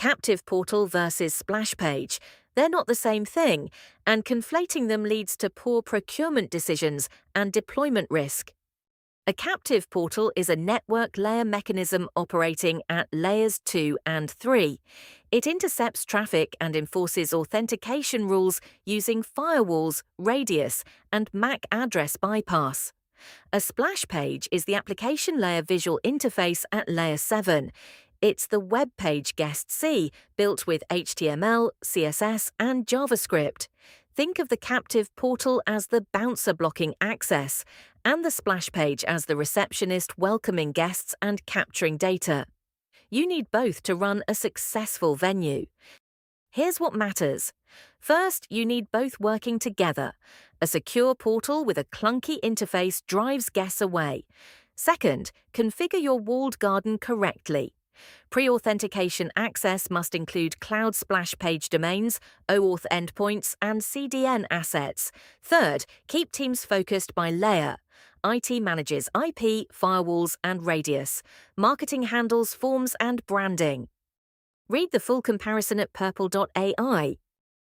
Captive portal versus splash page. They're not the same thing, and conflating them leads to poor procurement decisions and deployment risk. A captive portal is a network layer mechanism operating at layers 2 and 3. It intercepts traffic and enforces authentication rules using firewalls, radius, and MAC address bypass. A splash page is the application layer visual interface at layer 7. It's the web page guests see, built with HTML, CSS, and JavaScript. Think of the captive portal as the bouncer blocking access, and the splash page as the receptionist welcoming guests and capturing data. You need both to run a successful venue. Here's what matters. First, you need both working together. A secure portal with a clunky interface drives guests away. Second, configure your walled garden correctly. Pre-authentication access must include cloud splash page domains, OAuth endpoints, and CDN assets. Third, keep teams focused by layer. IT manages IP, firewalls, and radius. Marketing handles forms and branding. Read the full comparison at purple.ai.